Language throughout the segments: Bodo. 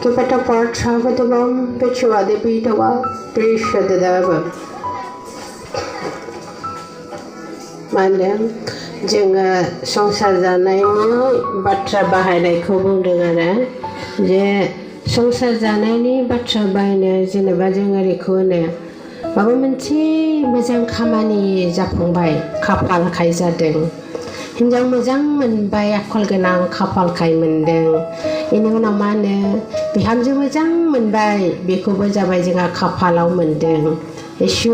the better part of the bomb, Bishwa the Bitawa, Bishwa the Dava. Mandir, जोङो संसार जानायनि बाथ्रा बाहायनायखौ बुंदों आरो जे संसार जानायनि बाथ्रा बाहायनाय जेनेबा जों ओरैखौ होनो माबा मोनसे मोजां खामानि जाफुंबाय खाफालखाय जादों हिनजाव मोजां मोनबाय आखल गोनां खाफालखाय मोनदों बेनि उनाव मा होनो बिहामजो मोजां मोनबाय बेखौबो जाबाय जोंहा खाफालाव मोनदों इसु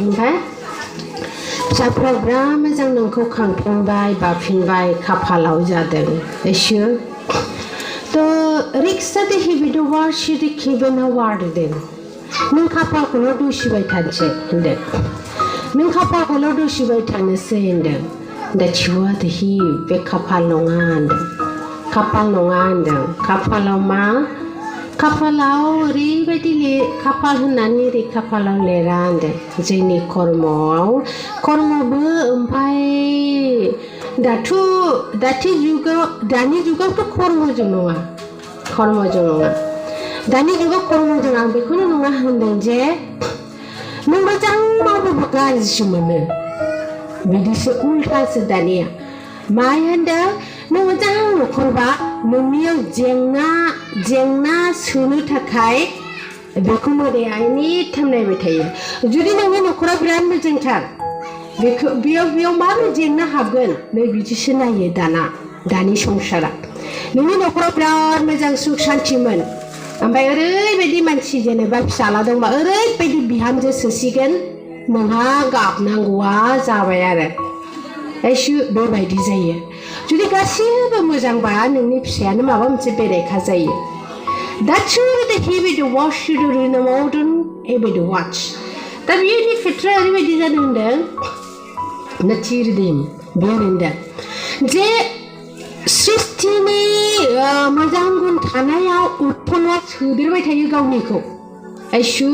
ओमफ्राय फिसाफ्रा बिराद मोजां नोंखौ खांफिनबाय बाफिनबाय खाफालाव जादों इसु थ' रिक्सा देहिबिद' वारसिदि खिबेना वारदों नों खाफालखौल' दुसिबाय थानोसै होनदों नों खाफालखौल' दुसिबाय थानोसै होनदों दाथिवा देहि बे खाफाल नङा होनदों खाफाल नङा होनदों खाफालाव मा खाफालाव ओरैबायदि खाफाल होननानै ओरै खाफालाव लिरा होनदों जोंनि कर्मआव कर्मबो ओमफ्राय दानि जुगावथ' कर्मजों नङा दानि जुगाव कर्मजों आं बेखौनो नङा होनदों जे नों मोजां मावबाबो गाज्रिसो मोनो बिदिसो उल्टासो दानिया मा होनदों नों मोजां न'खरबा नोंनियाव जेंना सोनो थाखाय बेखौ मोदाया एनि टाइम नायबाय थायो जुदि नोंनि न'खरा बिराद मोजांथार बेयाव माबोरै जेंना हाबगोन नै बिदिसो नायो दानि संसारा नोंनि न'खराव बिराद मोजां सुख शान्तिमोन ओमफ्राय ओरैबायदि मानसि जेनेबा फिसाला दंबा ओरैबायदि बिहामजो सोसिगोन नोंहा गाबनांगौआ जाबाय आरो एसु बेबायदि जायो जुदि गासिबो मोजांबा नोंनि फिसायानो माबा मोनसे बेरेखा जायो That's really the heavy to wash you in the modern heavy to watch. दा बेनि खेथ्रआ ओरैबायदि जादों होनदों नाथिरदिम बेयो होनदों जे सृष्टिनि मोजां गुन थानायाव उत्पन्नआ सोदेरबाय थायो गावनिखौ आइसु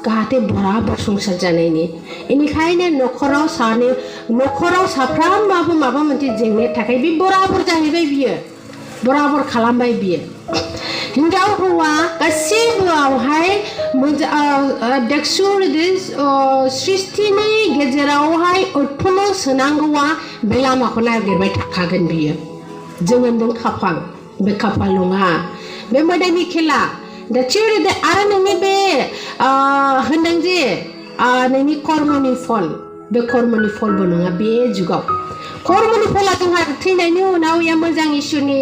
जाहाथे बराबर संसार जानायनि बेनिखायनो न'खराव साफ्रामबाबो माबा मोनसे जेंनाया थाखाय बे बराबर जाहैबाय बियो बराबर खालामबाय बियो हिनजाव हौवा गासिबोआवहाय सृष्टिनि गेजेरावहाय उत्पन्न सोनांगौआ बे लामाखौ नागिरबाय थाखागोन बियो जों होनदों खाफाल बे खाफाल नङा बे मोदायनि खेला दा थिउरिदे आरो नोंनि बे होनदों जे नोंनि कर्मनि फल बे कर्मनि फलबो नङा बे जुगाव कर्मनि फला जोंहा थैनायनि उनाव या मोजां इसोरनि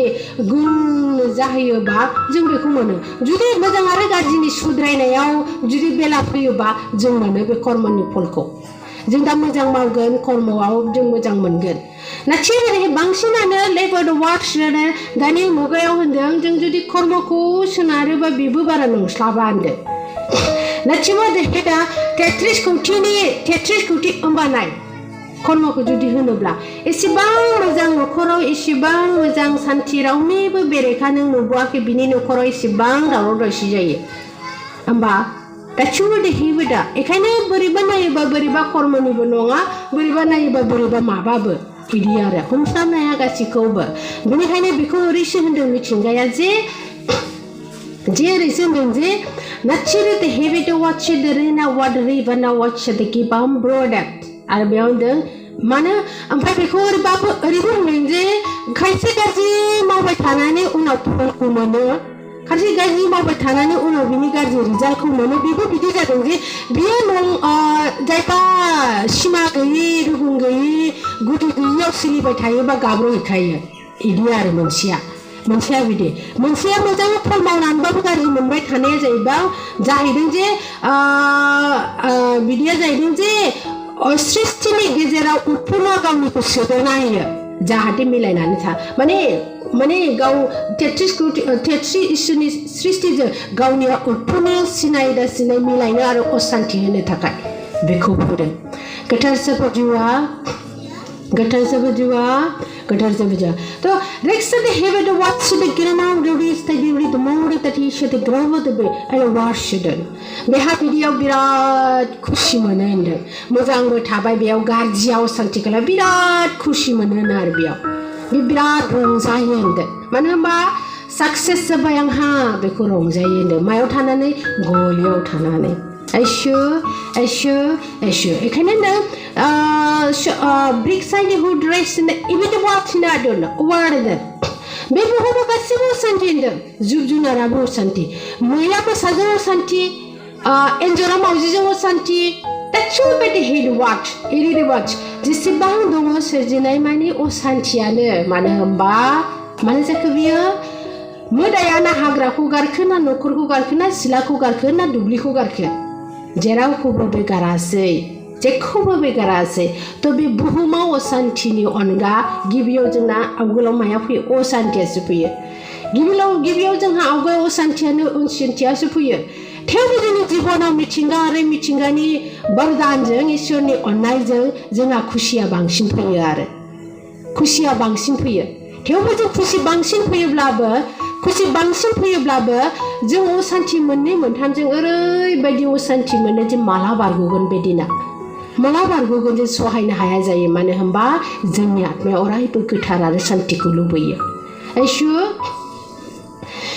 गुन जाहैयोबा जों बेखौ मोनो जुदि मोजां आरो गाज्रिनि सुद्रायनायाव जुदि बेला फैयोबा जों मोनो बे कर्मनि फलखौ जों दा मोजां मावगोन कर्मआव जों मोजां मोनगोन नाथाय बांसिनानो लेबर वार्कसआनो दानि मुगायाव होनदों जों जुदि कर्मखौ सोनारोबा बेबो बारा नंस्लाबा होनदों नाथाय दा 33 कौटि होमबानाय कर्मखौ जुदि होनोब्ला एसेबां मोजां न'खराव एसेबां मोजां सान्थि रावनिबो बेरेखा नों नुबोआखै बिनि न'खराव एसेबां दावराव दावसि जायो होमबा गासिबो देहिबो दा बेखायनो बोरैबा नायोबा बोरैबा कर्मनिबो नङा बोरैबा नायोबा बोरैबा माबाबो बिदि आरो हमस्लाबनो हाया गासैखौबो बेनिखायनो बेखौ ओरैसो होनदों मिथिंगाया जे ओरैसो होनदों जे नाथिरो देहिबो दा वाटसिदोरिना वादरिबाना वाटसिदोकि बामब्र'डा आरो बेयाव होनदों मानो ओमफ्राय बेखौ ओरैबाबो ओरैबो होनदों जे खायसे गाज्रि मावबाय थानानै उनाव फलखौ मोनो खायसे गाज्रि मावबाय थानानै उनाव बिनि गाज्रि रिजाल्टखौ मोनो बेबो बिदि जादों जे बियो जायबा सिमा गैयि रुगुं गैयि गुदि गैयियाव सोलिबाय थायोबा गाब्र'हैखायो बिदि आरो मोनसेया बिदि मोनसेया मोजां फल मावनानैबाबो गाज्रि मोनबाय थानाया जाहैदों जे बिदिया जाहैदों जे सृष्टिनि गेजेराव उत्पन्न गावनिखौ सोदेरना होयो जाहाथे मिलायनानै था माने गाव 33 इसोरनि सृष्टिजों गावनि उत्पन्न सिनाय मिलायनो आरो अशान्ति होनो थाखाय बेखौ बुंदों गोथार जिउआ तो रिक्सा दे हेबे द वाट्स द ग्रामाव द रिस द दिउरि the more the T short द ग्राव द बे आरो वार्शिदन बेहा बिदियाव बिराद खुसि मोनो होनदों मोजांबो थाबाय बेयाव गाज्रियाव शान्ति खालाम बिराद खुसि मोनो आरो बेयाव बे बिराद रंजायो होनदों मानो होनबा साक्सेस जाबाय आंहा बेखौ रंजायो होनदों मायाव थानानै गलियाव थानानै आइसो आइसो आइसो बेखायनो नों ब्रिक साइड हु ड्रेस इबिदि वाथिना आदोन अवार्ड बे बुहुमाव गासिबो असान्ति होनदों जिब जुनाराबो असान्ति मैला मोसाजों असान्ति एन्जरा मावजिजों असान्ति That's all about the head watch. जेसेबां दङ सोरजिनाय माने असान्तियानो मानो होनबा मानो जाखो बियो मोदायाना हाग्राखौ गारखो ना न'खरखौ गारखो ना सिलाखौ गारखो ना दुब्लिखौ गारखो जेरावखौबो बे गारासै जेखौबो बे गारासै थ' बे बुहुमाव असान्तिनि अनगा गिबियाव जोंना आवगोलाव माया फैयो असान्तियासो फैयो गिबियाव जोंहा आवगायाव असान्तियासो फैयो थेवबो जोंनि जिबनाव मिथिंगा आरो मिथिंगानि बरदानजों इसोरनि अननायजों जोंहा खुसिया बांसिन फैयो आरो खुसिया बांसिन फैयो थेवबो जों खुसि बांसिन फैयोब्लाबो जों असान्ति मोननै मोनथामजों ओरैबायदि असान्ति मोनो जे माला बारग'गोन बे दिना माला बारग'गोन जों सहायनो हाया जायो मानो होनबा जोंनि आत्माया अरायबो गोथार आरो शान्तिखौ लुबैयो आइसु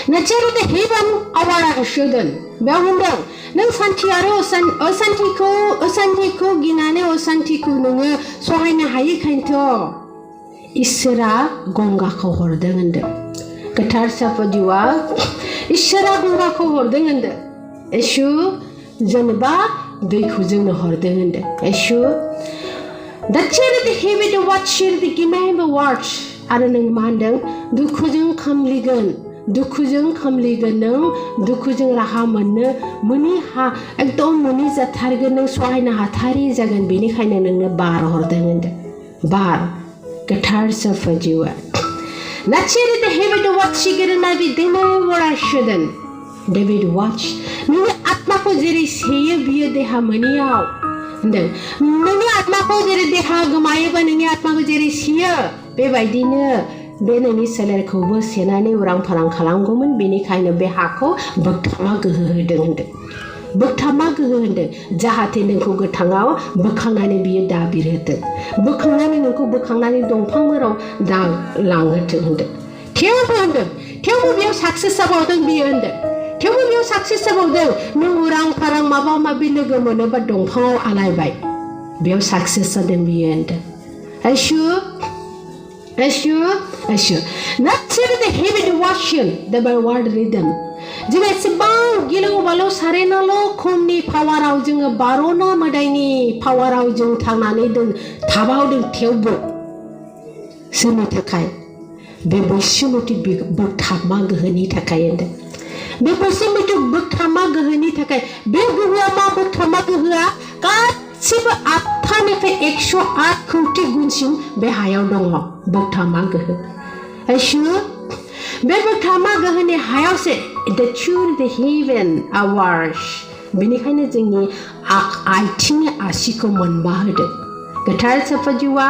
Nature the heaven awara shoden. Beholding, no Santi aro Osantico ginane Osantico nunga sohina hayikanto. Isra gonga kohordengende. Gatar sapadiwa Isra gonga kohordengende. Eshu Zanaba Bekuzin hordengende. Eshu that chair the heavy to watch the Gimamba watch. Aranang mandang, do cousin come ligan. दुखुजों खामलिगोन नों दुखुजों राहा मोननो मोनि हा एकदम मोनि जाथारगोन नों सहायनो हाथारि जागोन बेनिखायनो नोंनो बार हरदों होनदों बार गोथार साफाजिवा नाचेरे द हेबिट वाच सिगरना बिदिनो वराशदन डेभिड वाच नोंनि आत्माखौ जेरै सेयो बियो देहा मोनियाव होनदों नोंनि आत्माखौ जेरै देहा गोमायोबा नोंनि आत्माखौ जेरै सेयो बेबायदिनो बे नोंनि सोलेरखौबो सेनानै उरां फारां खालामगौमोन बेनिखायनो बे हाखौ बोगथामा गोहो होदों जाहाथे नोंखौ गोथाङाव बोखांनानै बियो दाबिरहोथों बोखांनानै नोंखौ बोखांनानै दंफांफोराव लांहोथों होनदों थेवबो बेयाव साक्सेस जाबावदों बियो होनदों थेवबो बेयाव साक्सेस जाबावदों नों उरां फारां माबा माबि लोगो मोनोबा दंफाङाव आलायबाय बेयाव साक्सेस जादों बियो होनदों Assure. Not the heavy washing, the word rhythm. Jinasi bang, gilo balo sarena lo, kumni power out in a barona madani, power out in Tananidon, Tabao in Tilbo. Simitakai. Bebo simiti big book tamag hanita kayende. Bebo simiti book tamag hanita kay. Bebo book tamagua, God. Siapa apa fe 108 कोटी गुणसिम बे हायाव दङ बोगथामा गोहो आइसु बे बोगथामा गोहोनि हायावसो the true the heaven hours बेनिखायनो जोंनि आथिंनि आसिखौ मोनबा होदों गोथार साफाजिवा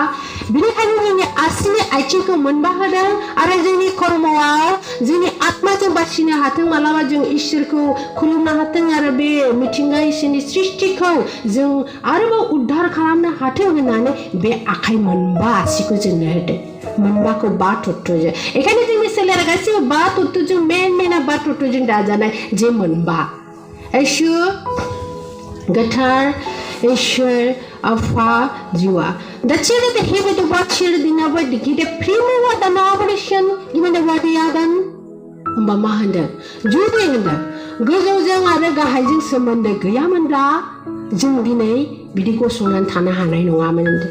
बेनिखायनो जोंनि आसिनि आथिंखौ मोनबा होदों आरो जोंनि कर्मआव जोंनि आत्माजों बासिनो हाथों मालाबा जों इसोरखौ खुलुमनो हाथों आरो बे मिथिंगा इसोरनि सृष्टिखौ जों आरोबाव उद्धार खालामनो हाथों होननानै बे आखाइ मोनबा आसिखौ जोंनो होदों मोनबाखौ 5 तत्वजों एखायनो जोंनि सोलेरा गासिबो 5 तत्वजों मेना 5 तत्वजों दाजानाय जे मोनबा आइसु गोथार इसोर Alpha Jiwa. The children the heavy to watch here the number to get a primo what an operation, even the what the other Mahanda. Judy Gozo Zanga Hajing Summon the Gayamanda Zingine, Bidigo Sonan Tana Hanai no Amand.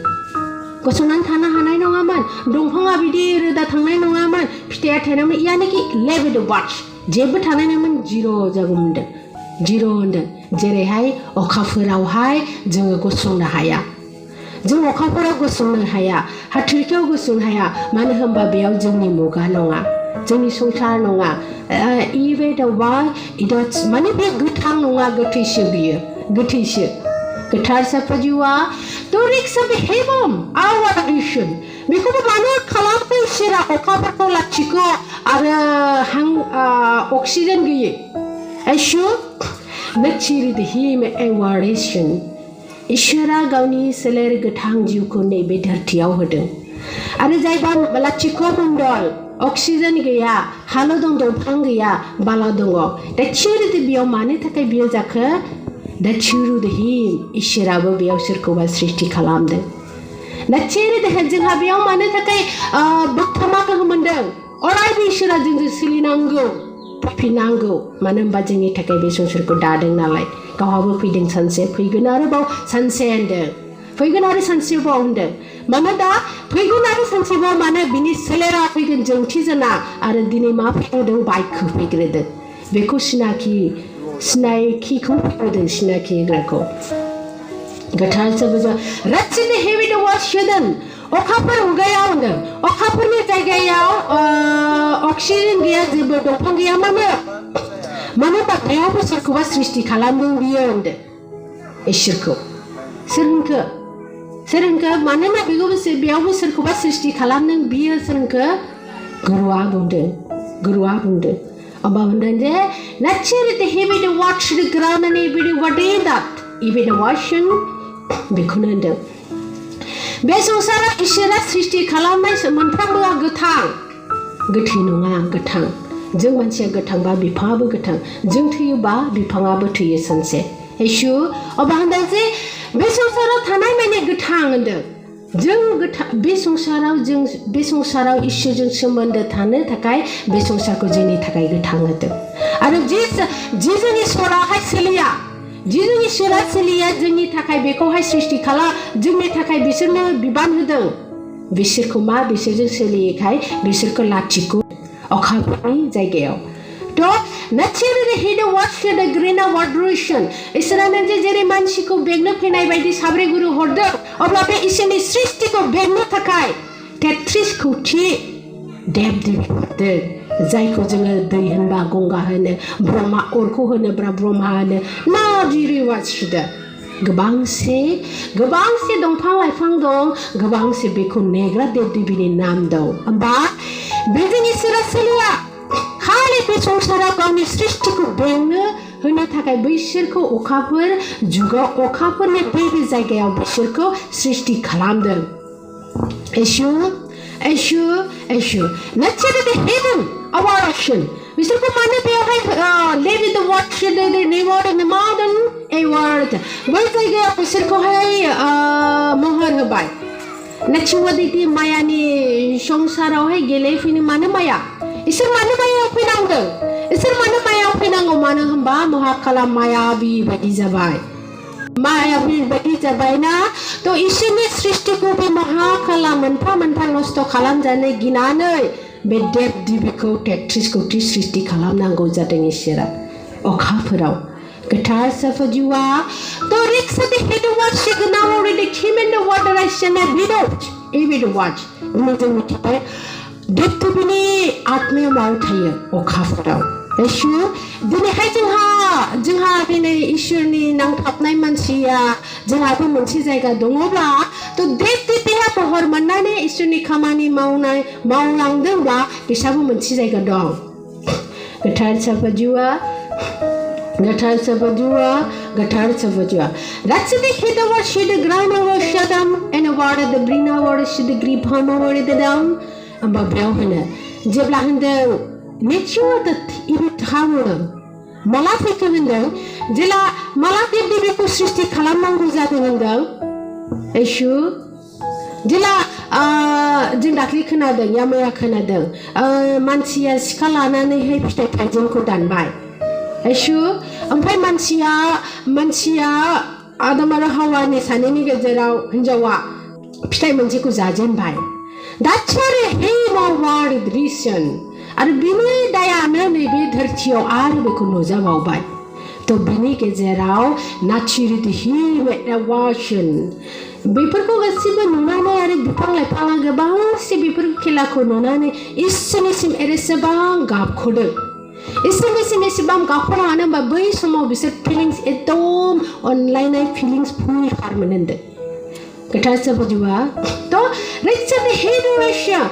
Gosonan Tana Hanai no Aman, don't hang up with that Hanai no Aman, Pia Tanami Yaniki, levy to watch. Jebutanaman Giro Zagunda. Giro and Jerehai or Kafurau High, Junga Gosuna Haya. Junga Kapura Gosuna Haya, Hatriko Gosunhaya, Manahamba Biao Juni Moganonga, Juni Sultanonga, Eve the Wall, it does money be good Hanonga, good tissue. Guitar Sapajua, the Ricks of the Heaven, our addition. Because of Manu Kalapu Shira or Kapakola Chico are hang oxygen. Assure Nachiri the him evaluation. Ishara Gauni Seler Gatang Juko Nebe Tertiao Hoden. Arizaiban Balachiko Mondol. Oxygen गैया हाल' दं दंफां गैया बाला दङ दा थिउरिदि बेयाव मानो थाखाय बियो जाखो दा थिउरिदि इसोराबो बेयाव सोरखौबा सृष्टि खालामदों दा थिउरिदि जोंहा बेयाव मानो थाखाय बोगथामा गोहो मोनदों अरायबो इसोरा जोंजों सोलिनांगौ फैफिननांगौ मानो होनबा जोंनि थाखाय बे संसारखौ दादों नालाय गावहाबो फैदों सानसे फैगोन आरोबाव सानसे होनदों फैगोन आरो सानसेबाव होनदों मानो दा फैगोन आरो सानसेबाव मानो बिनि सोलेरा फैगोन जोंथि जाना आरो दिनै मा फैग्रोदों बाइकखौ फैग्रोदों बेखौ सिनायखिखौ फैग्रोदों सिनायखिग्राखौ गोथार सोबोजो रासिनि हेबिट वाशदों अखाफोर मुगायाव होनदों अखाफोरनि जायगायाव अक्सिजेन गैया जेबो दंफां गैया मानो होनबा बेयावबो सोरखौबा सृष्टि खालामदों बियो होनदों इसोरखौ सोर होनखो मानोना बेयावबो सोरखौबा सृष्टि खालामदों बियो सोरखौ गुरुआ बुंदों अबा होनदों जे naturally heavy watch the ground and every what is that even the washing बेखौनो होनदों बे संसारा इसोरा सृष्टि खालामनाय मोनफ्रोमबोआ गोथै नङा गोथां जों मानसिया गोथांबा बिफाङाबो गोथां जों थैयोबा बिफाङाबो थैयो सानसे इसु अबा होनदों जे बे संसाराव थानाय माने गोथां होनदों जों बे संसाराव इसोरजों सोमोन्दो थानो थाखाय बे संसारखौ जोंनि थाखाय गोथां होदों आरो जे जोंनि सराहाय सोलिया जिजों इसोरा सोलिया जोंनि थाखाय बेखौहाय सृष्टि खालाम जोंनि थाखाय बिसोरनो बिबान होदों बिसोरखौ बिसोरजों सोलियैखाय बिसोरखौ लाथिख' अखाफोरनि जायगायाव तो naturally he watched the green vibration इसोरानो जेरै मानसिखौ बेंनो फैनाय बायदि साब्रै गुरु हरदों अब्ला बे इसोरनि सृष्टिखौ बेंनो थाखाय 33 कौटि देव देवी हरदों जायखौ जोङो दै होनबा गंगा होनो ब्रह्मा अरखौ होनोब्ला ब्रह्मा होनो नाजिरि वाचदों गोबांसे दंफां लाइफां दं गोबांसे बेखौ नेग्रा देव देवीनि नाम दं होमबा बेजों इसोरा सोलिया खालि बे संसाराव गावनि सृष्टिखौ बेंनो होनो थाखाय बैसोरखौ अखाफोरनि बे जायगायाव बिसोरखौ सृष्टि खालामदों इसु naturally heaven our action बिसोरखौ मानो बेवहाय live the watch the reward and the mountain a word बै जायगायाव बिसोरखौहाय महर होबाय naturally मायानि संसारावहाय गेलेफैनो मानो माया इसोर मानो मायाव फैनांगौ मानो होनबा महाकाला मायाबी बायदि जाबाय ना तो इसोरनि सृष्टिखौ बे महाकाला मोनफा नस्थ खालामजानो गिनानै बे देव देवीखौ 33 कौटि सृष्टि खालामनांगौ जादों इसोरा अखाफोराव गोथार सफजुआ तो रिक्सदि हेड वाच सिगनाव already came in the water I shall not be out even watch मोजां मिथिबाय देव देवीनि आत्माया माव थायो अखाफोराव इसु दिनैहाय जोंहा दिनै इसोरनि नांथाबनाय मानसिया जोंहाबो मोनसे जायगा दङब्ला तो देव देवीया बहर मोननानै इसोरनि खामानि मावलांदोंब्ला बिसाबो मोनसे जायगा दं गोथार सफजुआ That's the head of our shade, the ground of our shadam, and a water, the green of our shade, the green palm over the down, and Babelhana. Jeblahander, nature that even tower. Malafika window, Jilla Malaki Bibiku Sisti Kalamanguza window. Eshu Jilla Jindaki Canada, Yamaya Canada, Mansia Scalana, and Hepste Pajunko done by. Eshu, ओमफ्राय मानसिया आदम आरो हावानि सानैनि गेजेराव हिनजावा फिथाइ मोनसेखौ जाजेनबाय That's what a word reason आरो बिनि दायानो नैबे धरथियाव आरो बेखौ नुजाबावबाय तो बिनि गेजेराव naturally वाशन बेफोरखौ गासिबो नुनानै आरो बिफां लाइफाङा गोबांसे बेफोर खेलाखौ नुनानै इसोरनिसिम एसेबां गाबख'दों इसोरनिसिम एसेबां गाबख'नो हानो होनबा बै समाव बिसोर फिलिंस एकदम अनलायनाय फिलिंस फुल खारमोन होनदों गोथार सफजुआ तो रिचनि हेडरेशन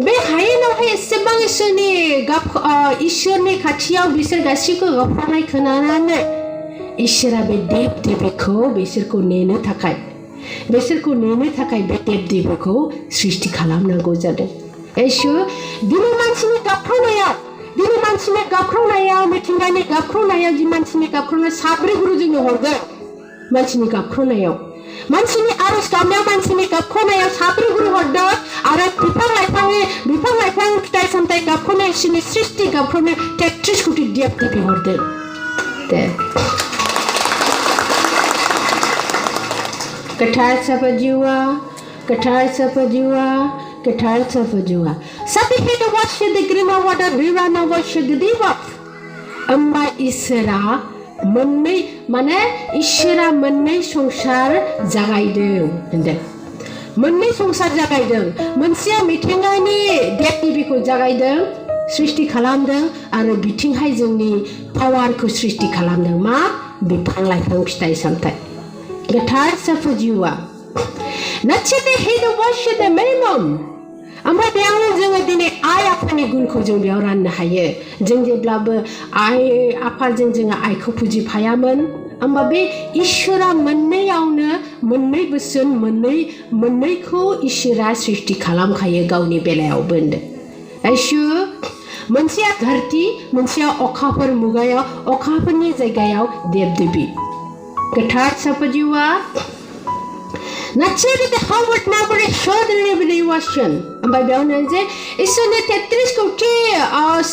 बे हायेनावहाय एसेबां इसोरनि खाथियाव बिसोर गासैखौ गाबख'नाय खोनानानै इसोरा बे देव देवीखौ बिसोरखौ नेनो थाखाय बे देव देवीखौ सृष्टि खालामनांगौ जादों एसु दिनै मानसिनि गाबख्रावनायाव मिथिंगानि गाबख्रावनायाव जि मानसिनि गाबख्रावनाय साब्रै गुरु जोंनो हरगोन मानसिनि गाबख्रावनायाव मानसिनि आरज गाबनायाव मानसिनि गाबख्रावनायाव साब्रै गुरु हरदों आरो बिफां लाइफां फिथाइ सामथाइ गाबख्रावनाय इसोरनि सृष्टि गाबख्रावनाय 33 कोटि देब देबी हरदों दे गोथार साफा Sabi hita washe the grima water river na washe the diva. Amma isra manne mane isra manne songsar jagaideng hende. Manne songsar jagaideng. Mansia mitingani dektibiko jagaideng. Srishti खालामदों आरो बिथिंहाय जोंनि पावारखौ सृष्टि खालामदों मा बिफां लाइफां फिथाइ सामथाइ गोथार साफा जिउआ नचते हेदो वाशते मेमम ओमफ्राय बेयावनो जोङो दिनै आइ आफानि गुनखौ जों बेयाव राननो हायो जों जेब्लाबो आइ आफाजों जोङो आइखौ फुजिफायामोन होमबा बे इसोरा मोननैयावनो मोननै बोसोन मोननैखौ इसोरा सृष्टि खालामखायो गावनि बेलायावबो होनदों आइसु मोनसेया धरती मोनसेया अखाफोर मुगायाव अखाफोरनि जायगायाव देब देबी गोथार साफा जिउआ Naturally, the Howard number is surely evaluation. ओमफ्राय बेयावनो जे इसोरनि 33 कोटि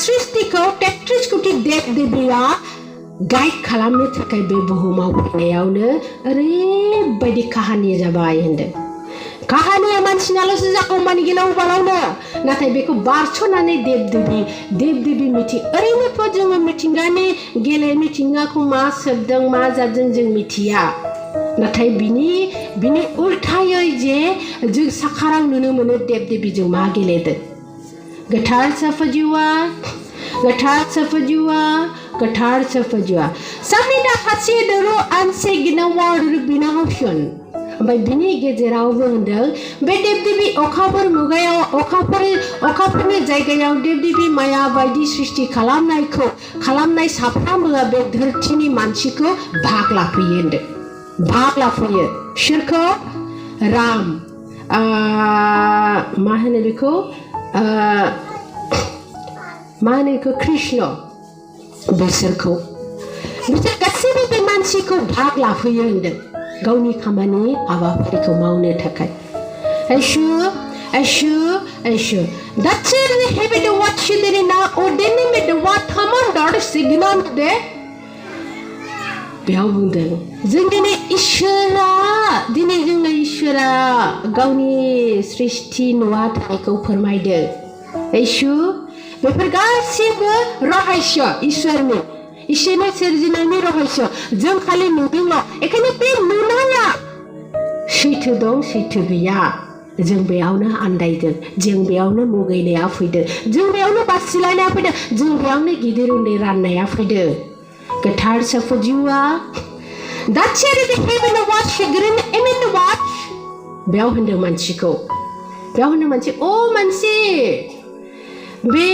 सृष्टिखौ 33 कोटि देब देबीया गाइड खालामनो थाखाय बे बुहुमाव फैनायावनो ओरैबायदि काहानि जाबाय होनदों काहानिया मानसिनाल'सो जागौ मानि गिलाव बालावनो नाथाय बेखौ बारस'नानै देब देबी मिथिं ओरैनोथ' जोङो मिथिंगानि मिथिंगाखौ मा सोबदों मा जादों जों मिथिया नाथाय बिनि उल्थायै जे जों साखाराव नुनो मोनो देब देबीजों मा गेलेदों गोथार साफा जिउआ सामिना फासे दरो आनसे गिनावार बिनाहसन ओमफ्राय बिनि गेजेरावबो होनदों बे देब देबी अखाफोर मुगायाव अखाफोरनि जायगायाव देब देबी माया बायदि सृष्टि खालामनाय साफ्रोमबो बे धरतीनि मानसिखौ भाग लाफैयो होनदों भाग लाफैयो सोरखौ राम मा होनो बेखौ कृष्ण बिसोर गासैबो बे मानसिखौ भाग लाफैयो होनदों गावनि खामानि हाबाफारिखौ मावनो थाखाय आइसु दाच्चेरनि हेबेद वाटशिदेना अदेनि मेद वाट थामन्डार सिगनान दे बेयाव बुंदों जों दिनै जोंनो इसोरा गावनि सृष्टि नुवाथायखौ फोरमायदों आइसु बेफोर गासिबो रहस्य इसोरनि सोरजिनायनि रहस्य जों खालि नुदोंल' एखायनो बे नुनाया सैथो दं सैथो गैया जों बेयावनो आन्दायदों जों बेयावनो मुगैनाया फैदों जों बेयावनो बासिलायनाया फैदों जों बेयावनो गिदिर उन्दै राननाया फैदों गोथार साफा जिउआ दाच्चेरि दे हेभेन वाच ग्रीन एमेन वाच बेयाव होनदों मानसिखौ अ मानसि बे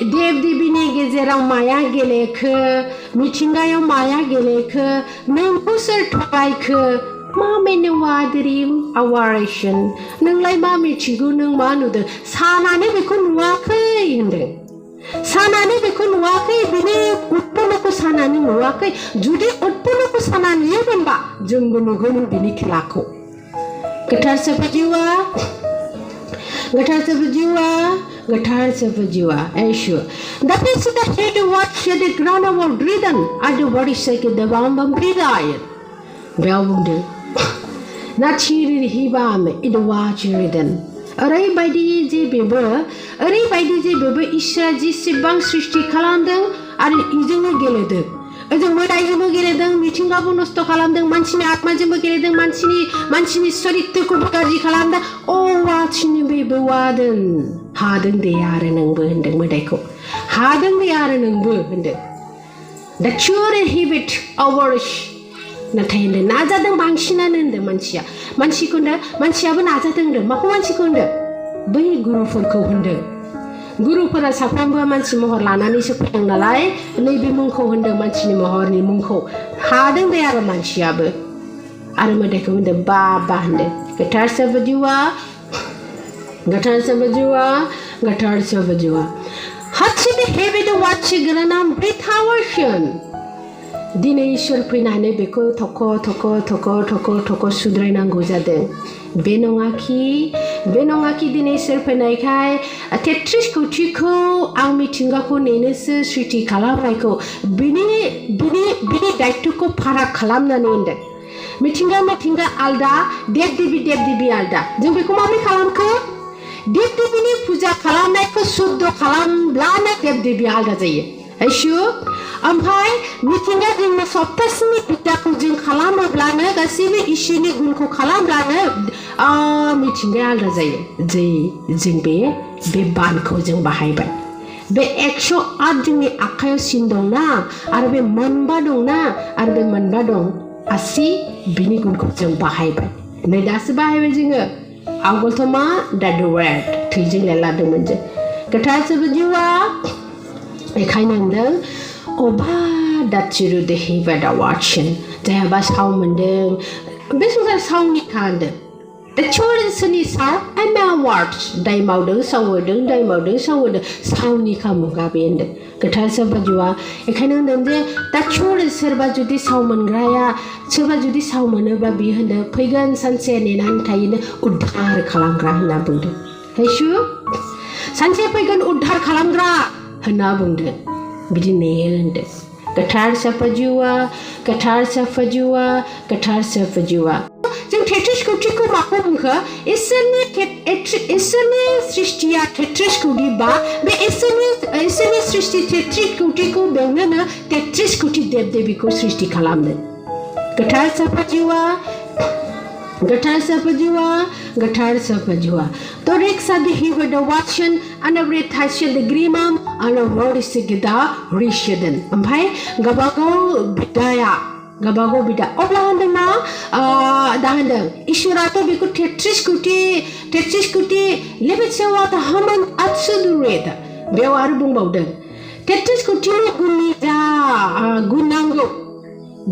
देब देबीनि गेजेराव माया गेलेखो मिथिंगायाव माया गेलेखो नोंखौ सोर थगायखो मा मेनवा ड्रिम आवारेशन नोंलाय मा मिथिगौ नों मा नुदों सानानो बेखौ नुवाखै होनदों सानानो बेखौ नुवाखै बिनि उत्पन्नखौ सानानो नुवाखै जुदि उत्पन्नखौ साना नुयोमोनबा जोंबो नुगौमोन बिनि खेलाखौ गोथार साफा जिउआ आइसु that is the head what should the ground of driven and the body shake the bomb bridayen बेयाव बुंदों नाथिरि हिबाम इन वाच रिदन ओरैबायदि जे बेबो इसोरा जेसेबां सृष्टि खालामदों आरो इजोंनो गेलेदों ओजों मोदायजोंबो गेलेदों मिथिंगाखौ नस्थ' खालामदों मानसिनि आत्माजोंबो गेलेदों मानसिनि सरित्रखौबो गाज्रि खालामदों वाचिनि बेबो वादों हादों दे आरो नोंबो होनदों मोदायखौ हादों दे आरो नोंबो होनदों दा चुर हिबिट आवर्स नाथाय होनदों नाजादों बांसिनानो होनदों मानसियाबो नाजादों होनदों माखौ मानसिखौ होनदों बै गुरुफोरखौ होनदों गुरुफोरा साफ्रोमबो मानसि महर लानानैसो फैदों नालाय नैबे मुंखौ होनदों मानसिनि महरनि मुंखौ हादों दे आरो मानसियाबो आरो मोदायखौ होनदों बा होनदों गोथार साफा जिउआ गोथार सोबजुआ हाथिनि हेबिट वाचिग्राना ब्रिथावर्सन दिनै इसोर फैनानै बेखौ थख' सुद्रायनांगौ जादों बे नङाखि दिनै इसोर फैनायखाय 33 कौटिखौ आं मिथिंगाखौ नेनोसो सृष्टि खालामनायखौ बिनि दायित्वखौ फाराग खालामनानै होनदों मिथिंगा आलदा देव देबि आलदा जों बेखौ माबोरै खालामखो देव देबिनि फुजा खालामनायखौ शुद्ध खालामब्लानो देव देबिया आलदा जायो आइसु ओमफ्राय मिथिंगा जोंनो सप्तासेनि बिदाखौ जों खालामोब्लानो गासैबो इसोरनि गुनखौ खालामब्लानो मिथिंगाया आलदा जायो जों बे बानखौ जों बाहायबाय बे 108 जोंनि आखायाव सिन दंना आरो बे मोनबा दंना आरो बे मोनबा दं 80 बिनि गुनखौ जों बाहायबाय नै दासो बाहायबाय जोङो आवगोलथ' मा दा वर्ड थैजों लादोंमोन जों गोथार सोबजुआ बेखायनो होनदों अबा दाचिरु देहिबा दा वाचिन जायाबा साव मोनदों बे संसार सावनिखा होनदों दा चोरसनि साव एम वार्ड्स दाय मावदों सावोदों सावनिखा मुगा बे होनदों गोथार सोबजुआ बेखायनो होनदों जे दा चोर सोरबा जुदि साव मोनग्राया सोरबा जुदि साव मोनोब्ला बियो होनदों फैगोन सानसे नेनानै थायोनो उद्धार खालामग्रा होनना बुंदों हेसु सानसे फैगोन उद्धार खालामग्रा होनना बुंदों बिदि नेयो होनदों गोथार सोबजुआ जों 33 कौटिखौ माखौ बुंखो इसोरनि सृष्टिया 33 कौटि बा बे इसोरनि सृष्टि 33 कौटिखौ बेंनोनो 33 कौटि देव देबिखौ सृष्टि खालामनो गोथार सोबजुआ तो रिक्सा देहिबा दा वाचिन आनाब्रे थाइसे द ग्रीमाम आना वरिसे गिदा रिशेदन ओमफ्राय गाबागाव बिदा अब्ला होनदोंना दा होनदों इसोराथ' बेखौ 33 कौटि लेबेसेवा दा हामान आत्सुदुरेदा बेयाव आरो बुंबावदों 33 कौटिनि गुननि जा गुन नांगौ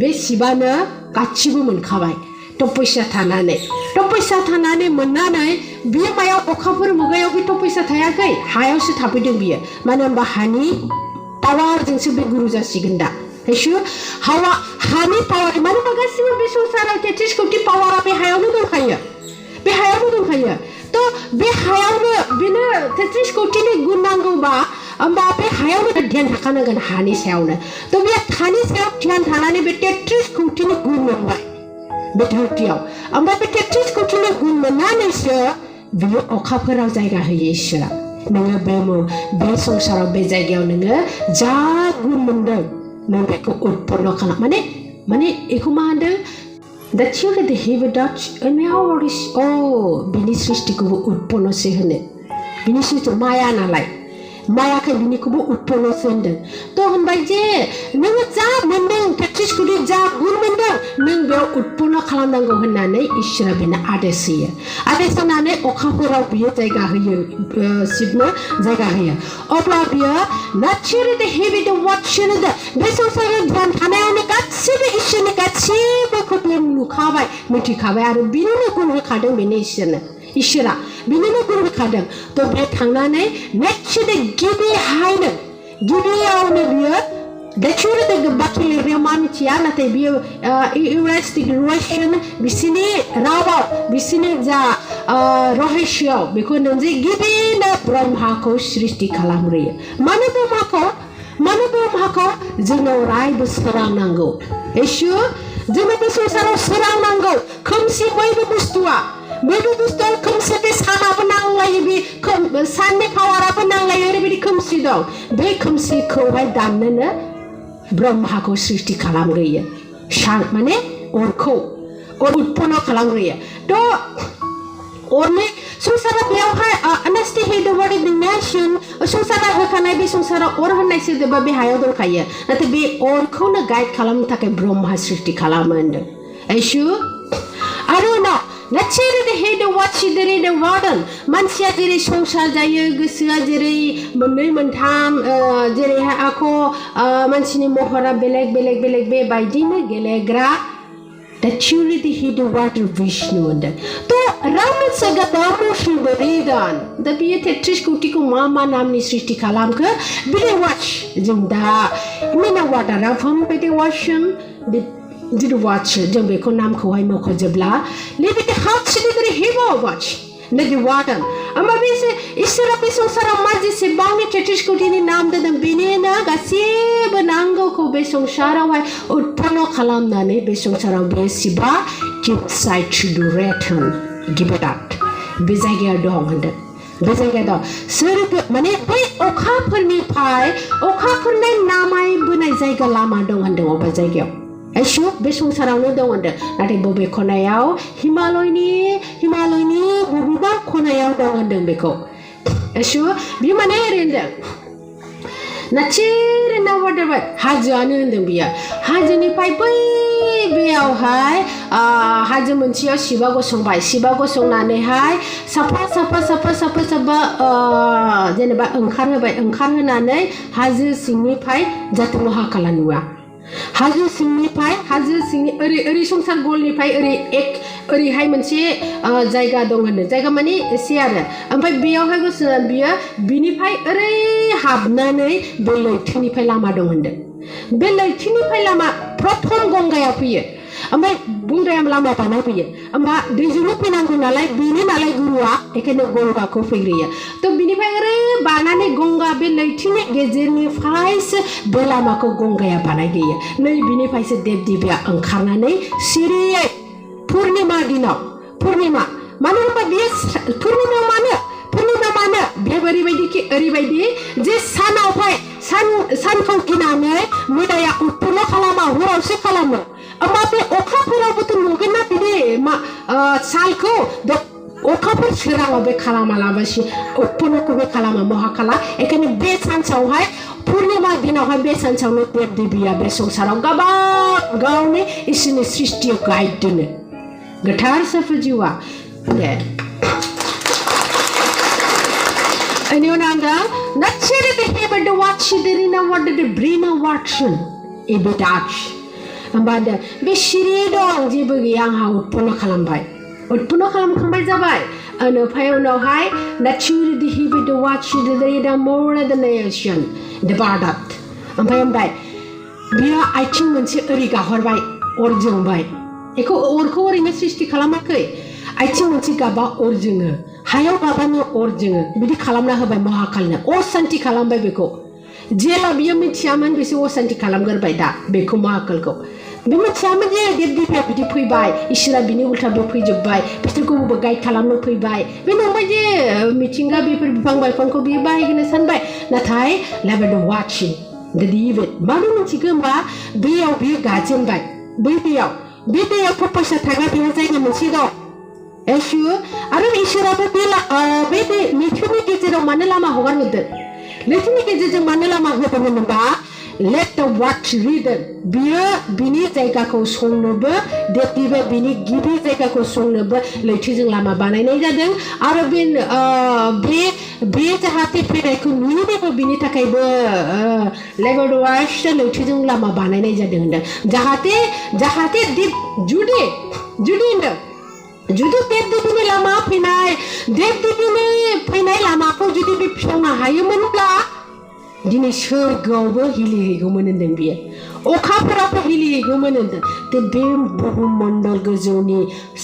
बे शिबानो गासिबो मोनखाबाय तपस्या थानानै मोननानै बियो मायाव अखाफोर मुगायाव बे तपस्या थायाखै हायावसो थाफैदों बियो मानो होनबा हानि पावारजोंसो बे गुरु जासिगोन दा हेसु हानि पावार मानो होनबा गासिबो बे संसाराव 33 कौटि पावारा बे हायावनो दंखायो त' बे हायावनो बेनो 33 कौटिनि गुन नांगौबा होमबा बे हायावनो ध्यान थाखानांगोन हानि सायावनो त' बे हानि सायाव ध्यान थानानै बे 33 कौटिनि गुन मोनबाय बे धरतियाव ओमफ्राय बे 33 कौटिनि गुन मोननानैसो बियो अखाफोराव जायगा होयो इसोरा नोङो बे संसाराव बे जायगायाव नोङो जा गुन मोनदों नों बेखौ उत्पन्न खालाम माने बेखौ मा होनदों दा थियोगे देहिबा दा बिनि सृष्टिखौबो उत्पन्नसो होनो बिनि सृष्टि माया नालाय मायाखाय बिनिखौबो उत्पन्नसो होनदों त' होनबाय जे नोङो जा मोनदों 33 कौटि जा गुन मोनदों नों बेयाव उत्पन्न खालामनांगौ होननानै इसोरा बेनो आदेश होयो आदेश होनानै अखाफोराव बियो जायगा होयो शिबनो जायगा होयो अब्ला बियो नाचिरे देहिबा दा वाचिन बे संसाराव ध्यान थानायावनो गासिबो इसोरनि गासिबोखौ नुखाबाय मिथिखाबाय आरो बिनिनो गुन होखादों बेनो इसोरा बिनिनो गुन होखादों त' बे थांनानै नेक्स्ट गिबियावनो बियो देचुरे बाखि लिरनायाव मा मिथिया नाथाय बियो इउराइस्टिक रिलेसन बिसिनि रावाव बिसिनि जा रहस्यआव बेखौ होनदों जे गिबिनो ब्रह्माखौ सृष्टि खालामग्रोयो मानो ब्रह्माखौ जोंनाव रायबो सोरां नांगौ एसु जोंनो बे संसाराव सोरां नांगौ खोमसि बयबो बुस्थुआ खोमसि बे सानाबो नांलायो बे साननि पावाराबो नांलायो ओरैबायदि खोमसि दं बे खोमसिखौहाय दाननोनो ब्रह्माखौ सृष्टि खालामग्रोयो माने अरखौ उत्पन्न खालामग्रोयो त' अरनि संसारा बेयावहाय संसारा होखानाय बे संसाराव अर होननाय सोदोबा बे हायाव दंखायो नाथाय बे अरखौनो गाइड खालामनो थाखाय ब्रह्मा सृष्टि खालामो होनदों आइसु आरो उनाव नाचिरे देहिबा वाचिरे दा वार्डन मानसिया जेरै संसार जायो गोसोआ जेरै मोननै मोनथाम जेरैहाय मानसिनि महरा बेलेग बेबायदिनो गेलेग्रा नाचिरे देहिबा वार्डन विष्णु होनदों त' रावनो सेगातामो शिवरिदान दा बियो 33 कोटिखौ मा नामनि सृष्टि खालामखो बिदि वाच जों दा मिना वाटारा फम बिदि वाचन बिदि वाच जों बेखौ नामखौहाय मख'जोबला लेबिदि हाबसिदि हेबो वाच नगे वाटन अमा बेसे इसोरा बे संसाराव मा जेसेबांनि 33 कोटिनि नाम दोनदों बेनिनो गासैबो नांगौखौ बे संसारावहाय उत्पन्न खालामनानै बे संसाराव बे शिबा गिभ साइट टु द रेटन गिभ इट आउट बे जायगायाव दं होनदों बे जायगायाव दं सोर माने बै अखाफोरनि नामाय बोनाय जायगा लामा दं होनदों अबे जायगायाव एसु बे संसारावनो दं होनदों नाथाय बबे खनायाव हिमालयनि बबेबा खनायाव दं होनदों बेखौ एसु बे माने ओरैनो नाचिरे नावादेबाय हाजोआनो होनदों बियो हाजोनिफ्राय बै बेयावहाय हाजो मोनसेयाव शिबा गसंनानैहाय साफा जेनेबा ओंखारहोनानै हाजो सिंनिफ्राय जाहाथे महाकाला नुवा हाजो सिंनि ओरै संसार गलनिफ्राय ओरैहाय मोनसे जायगा दं होनदों जायगा माने एसे आरो ओमफ्राय बेयावहाय गसंनानै बियो बिनिफ्राय ओरै हाबनानै बे लैथोनिफ्राय लामा दं होनदों बे लैथोनिफ्राय लामा प्रथम गंगाया फैयो ओमफ्राय गंगाया लामा बानायफैयो ओमफ्राय दैजोंनो फैनांगौ नालाय बेनो नालाय गुरुआ बेखायनो गंगाखौ फैग्रोयो थ' बिनिफ्राय ओरै बानानै गंगा बे लैथोनि गेजेरनिफ्रायसो बे लामाखौ गंगाया बानायग्रोयो नै बिनिफ्रायसो देब देबिया ओंखारनानै सिरियै पुर्णिमा दिनाव मानो होनबा बेयो पुर्णिमा मानो बे ओरैबायदि जे सानावहाय सानखौ गिनानै मोदाया उत्पन्न खालामा हरावसो खालामो ओमबा बे अखाफोरावबोथ' नुगोन ना बिदि सालखौ अखाफोर सोराङाव बे खालामालाबासि उत्पन्नखौ बे खालामा महाकाला बेखायनो बे सानसावहाय पुर्णिमा दिनावहाय बे सानसावनो देब देबिया बे संसाराव गावनि इसोरनि सृष्टियाव गाइड दोनो गोथार साफा जिउआ दे बेनि उनाव आं नाथिरे बेहेबो द वाचिदेरिना वादे ब्रिना वाटसन एबेदाच होमबा बे सिरि दं जेबो गैया आंहा उत्पन्न खालामखांबाय जाबाय ओमफ्राय उनावहाय नाथिरे बेहेबो द वाचिदेरिना मोर द नेशन द बार्डात ओमफ्राय बियो आथिं मोनसे ओरै गाहरबाय अर जोंबाय बेखौ अरखौ ओरैनो सृष्टि खालामाखै आथिं मोनसे गाबा अर जोङो हायाव गाबानो अर जोङो बिदि खालामना होबाय महाकालनो अशान्ति खालामबाय बेखौ जेला बियो मिथियामोन बिसोर अशान्ति खालामगोरबाय दा बेखौ महाकालखौ बे मिथियामोन जे देब देबिया बिदि फैबाय इसोरा बिनि उल्थाबो फैजोब्बाय बिसोरखौबो गाइड खालामनो फैबाय बे नंबाय जे मिथिंगा बेफोर बिफां लाइफांखौ बियो बाहायनो सानबाय नाथाय लेभेल द वाचिं द डिबेट मानो मिथिगौ होमबा दैयाव बियो गाजेनबाय बे दैयाव फैसा थाग्रा बेयाव जायगा मोनसे दं एसु आरो इसोराबो बे लैथोनि गेजेराव मानो लामा हगार होदों लैथोनि गेजेरजों मानो लामा होदों होनोबा लेट द वाच रिदन बियो बिनि जायगाखौ संनोबो देबदिबे बिनि गिबि जायगाखौ संनोबो लैथोजों लामा बानायनाय जादों आरो बे जाहाथे फैनायखौ नुयोबो बिनि थाखायबो लेभेल वाच लैथोजों लामा बानायनाय जादों होनदों जाहाथे जुदि देब देबिनि लामा फैनाय लामाखौ जुदि बे फिसावनो हायोमोनब्ला दिनै सोरगोआवबो हिलिहैगौमोन होनदों बियो अखाफोराबो हिलिहैगौमोन होनदों बे बुहुम मण्डल गोजौनि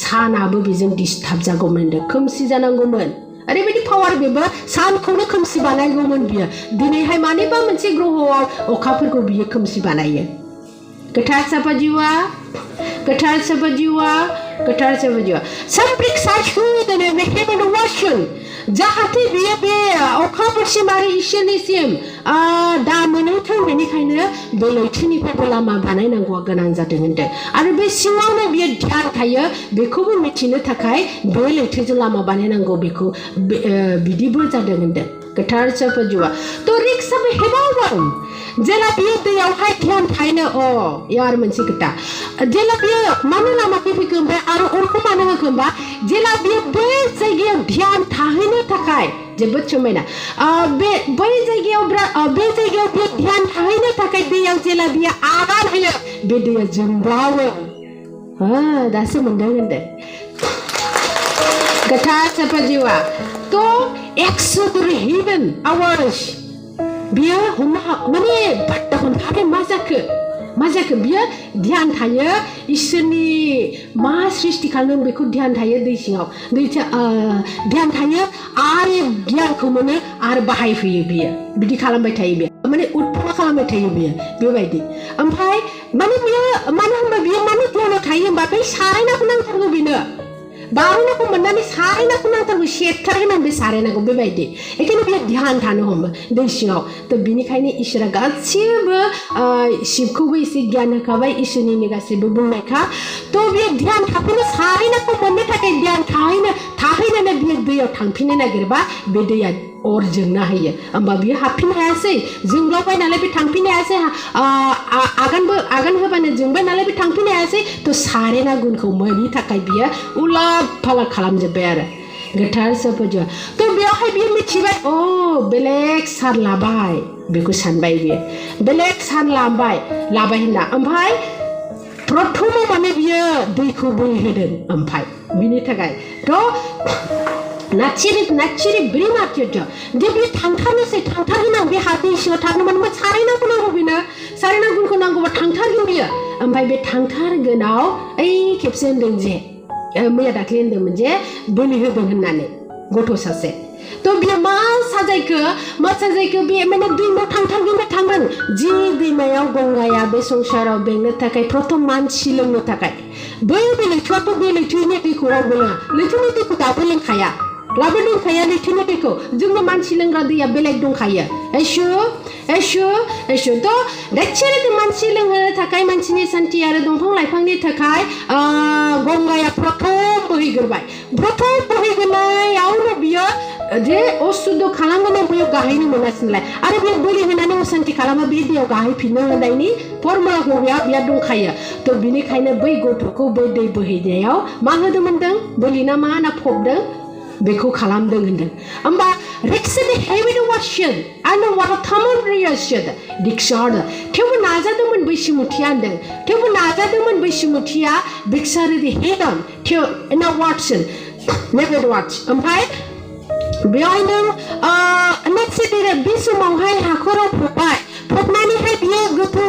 सानाबो बेजों डिस्टार्ब जागौमोन होनदों खोमसि जानांगौमोन ओरैबायदि पावार बेबो सानखौनो खोमसि बानायगौमोन बियो दिनैहाय मानिबा मोनसे ग्रहआव अखाफोरखौ बियो खोमसि बानायो गोथार साफा जिउआ सामप्रिक साइखौ दोनो मेहेबन वाशन जाहाथे बियो बे अखाफोरसिम आरो इसोरनिसिम दा मोनैथों बेनिखायनो बे लैथोनिफ्रायबो लामा बानायनांगौआ गोनां जादों होनदों आरो बे सिङावनो बियो ध्यान थायो बेखौबो मिथिनो थाखाय बे लैथोजों लामा बानायनांगौ बेखौ बिदिबो जादों होनदों गोथार साफा जिउआ थ' रिक्साबो हेबावदों जेला बियो दैयावहाय ध्यान थायनो यार मोनसे खोथा जेला बियो मानो लामाखौ फैखो ओमफ्राय आरो अरखौ मानो होखो होमबा जेला बियो बै जायगायाव ध्यान थाहैनो थाखाय जोबोद समायना बै जायगायाव बियो ध्यान थाहैनो थाखाय दैयाव जेला बियो आगान होयो बे दैया जोंब्लावो दासो मोनदों होनदों गोथार साफाजिवा तो 107 hours बियो माने बाट्टा हमथादों मा जाखो बियो ध्यान थायो इसोरनि मा सृष्टि खालामदों बेखौ ध्यान थायो दै सिङाव ध्यान थायो आरो गियानखौ मोनो आरो बाहायफैयो बियो बिदि खालामबाय थायो बियो माने उत्पन्न खालामबाय थायो बियो बेबायदि ओमफ्राय माने बियो मानो होनबा बियो माने ध्यानाव थायो होनबा बै सारायनाखौ नांथारगौ बेनो बारनाखौ मोननानै सारायनाखौ नांथारगौ सेबथार होनांगौ बे सारायनाखौ बेबायदि बेखायनो बियो ध्यान थानो हमो दै सिङाव थ' बिनिखायनो इसोरा गासिबो शिबखौबो एसे गियान होखाबाय इसोरनिनो गासिबो बुंनायखा थ' बियो ध्यान थाफैनो सारायनाखौ मोननो थाखाय ध्यान थाहैनानै बियो दैयाव थांफिननो नागिरबा बे दैया अर जोंना होयो होमबा बियो हाबफिननो हायासै जोंलावबाय नालाय बे थांफिननो हायासै आगान होबानो जोंबाय नालाय बे थांफिननो हायासै थ' सारेना गुनखौ मोनि थाखाय बियो उलाट फालाट खालामजोब्बाय आरो गोथार साफाजिवा थ' बेयावहाय बियो मिथिबाय बेलेग सार लाबाय बेखौ सानबाय बियो बेलेग सार लाबाय होनना ओमफ्राय प्रथमाव माने बियो दैखौ बोहैहोदों ओमफ्राय बिनि थाखाय थ' नाचिरि ब्रिमार्टियो दे बे थांथारगोन बे हाथनि सिङाव थांनो माने सारायनांगौ नांगौ बेनो सारायनांगौखौ नांगौबा थांथारगोन बियो ओमफ्राय बे थांथारगोनाव ओइ खेबसे होनदों जे मैया दाख्लै होनदोंमोन जे बोलि होदों होननानै गथ' सासे थ' बियो मा साजायखो बे माने दैमायाव थांथारगोन जि दैमायाव गंगाया बे संसाराव बेंनो थाखाय प्रथम मानसि लोंनो थाखाय बै लैथोआथ' बे लैथोनि दैखौ रावबो लोङा लैथोनि दैखौ दाबो लोंखाया लैथोनि दैखौ जोंनो मानसि लोंग्रा दैया बेलेग दंखायो थ' गासैबो मानसि लोंहोनो थाखाय मानसिनि सान्थि आरो दंफां लाइफांनि थाखाय गंगाया प्रथम बोहैगोनायावनो बियो जे असुद्ध खालामगोन बेयाव गाहैनो मोनासै नालाय आरो बे बोलि होनानै असान्थि खालामा बे दैयाव गाहैफिननो होनायनि फर्मुलाखौ बिहा दंखायो थ' बिनिखायनो बै गथ'खौ बै दै बोहैनायाव मा होदोंमोनदों बोलि ना मा ना फबदों बेखौ खालामदों होनदों होमबा रेक्सनि हेबिट वाशन आरो वाटामन रियासद दिक्सार थेवबो नाजादोंमोन बैसुमुथिया होनदों थेवबो नाजादोंमोन बैसुमुथिया बिक्सारि हेदन इन वाटसन नेभेड वाट्स ओमफ्राय बेवहायनो बे समावहाय हाखराव फबनानैहाय बियो गोथौ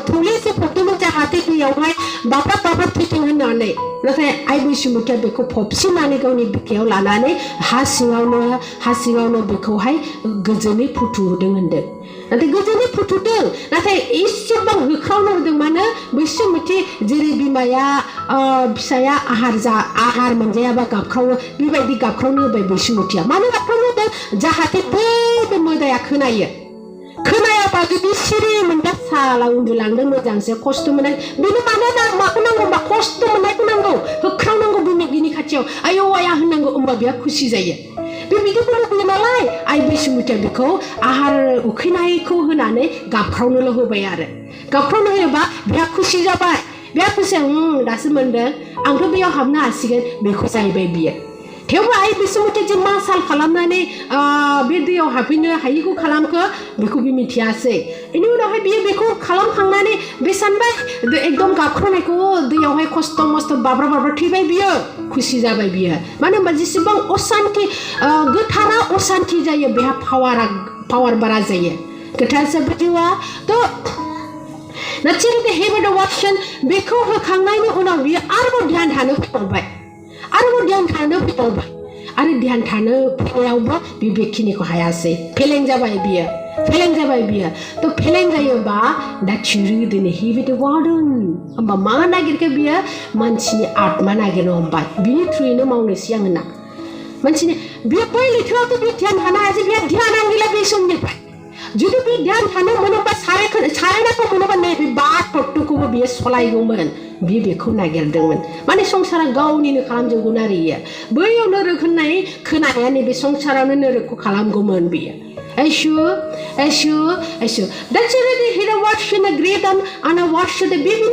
थौलेसे फबदोंमोन जाहाथे दैयावहाय बाब्राब थैथों होननानै नाथाय आइ बैसुमुथिया बेखौ फबसिननानै गावनि बिखायाव लानानै हा सिङावनो बेखौहाय गोजोनै फुथुहोदों होनदों नाथाय गोजोनै फुथुदों नाथाय एसेबां होख्रावनो होदों मानो बैसुमुथि जेरै बिमाया फिसाया आहार मोनजायाबा गाबख्रावो बेबायदि गाबख्रावनो होबाय बैसुमुथिया मानो गाबख्रावनो होदों जाहाथे बै मोदाया खोनायाबा जुदि सिरि मोनबा साला उन्दुलांदों मोजांसो खस्थ' मोननाय बेनो मानो माखौ नांगौ मा खस्थ' मोननायखौ नांगौ होख्रावनांगौ बिनि खाथियाव आयौ आया होननांगौ होमबा बिहा खुसि जायो बे बिदिखौ लुबैयो नालाय आइ बैसुमुथिया बेखौ आहार उखैनायखौ होनानै गाबख्रावनोल' होबाय आरो गाबख्रावनो होयोबा बिहा खुसि जाबाय बिहा खुसि दासो मोनदों आंथ' बेयाव हाबनो हासिगोन बेखौ जाहैबाय बियो थेवबो आइ बैसुमुथिया जे मा साल खालामनानै बे दैयाव हाबफैनो हायिखौ खालामखो बेखौ बि मिथियासै बेनि उनावहाय बियो बेखौ खालामखांनानै बे सानबाय एकदम गाबख्रावनायखौ दैयावहाय खस्थ' मस्थ' बाब्रा थैबाय बियो खुसि जाबाय बियो मानो होनबा जेसेबां असान्थि गोथारा असान्थि जायो बेहा पावार बारा जायो गोथार साफाजिवा थ' नाचिरि हेबिट वाशन बेखौ होखांनायनि उनाव बियो आरोबाव ध्यान थानो फैबावबाय आरो ध्यान थानो फैनायावबो बे बेखिनिखौ हायासै फेलें जाबाय बियो थ' फेलें जायोबा दा चिरिदिनि हेबिट वार्डन होमबा मा नागिरखो बियो मानसिनि आत्मा नागिरनो हमबाय बिनि थ्रुयैनो मावनोसै आङो ना मानसिनि बियो बै लैथोआवथ' बे ध्यान थानो हायासै बिहा ध्यानानो गैला बे समनिफ्राय जुदि बे ध्यान थानो मोनोबा सारायनाखौ मोनोबा नैबे बात थत्तखौबो बियो सलायगौमोन बियो बेखौ नागिरदोंमोन माने संसारा गावनिनो खालामजोबगोन आरो इयो बैयाव नोरोग होननाय खोनाया नैबे संसारावनो नोरोगखौ खालामगौमोन बियो Eshu. That's already here watching the great and a watch the baby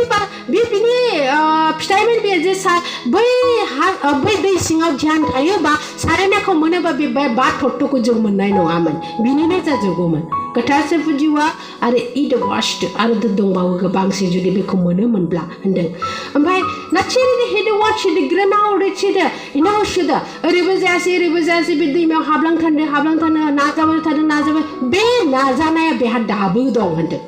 फिथाइमोन बे जे बै दै सिङाव ध्यान थायोबा सारायनाखौ मोनोबा बे बात थत्तखौ जों मोननाय नङामोन बिनिनो जाजोबगौमोन गोथार सोरबा जिउआ आरो इद वास्ट आरो दंबावो गोबांसै जुदि बेखौ मोनोमोनब्ला होनदों ओमफ्राय नाथिरि हेद वाच द ग्रेनाव रेचिद इनाव सुद ओरैबो जायासै बे दैमायाव हाबलांथारनो नाजाबाय बे नाजानाया बेहा दाबो दं होनदों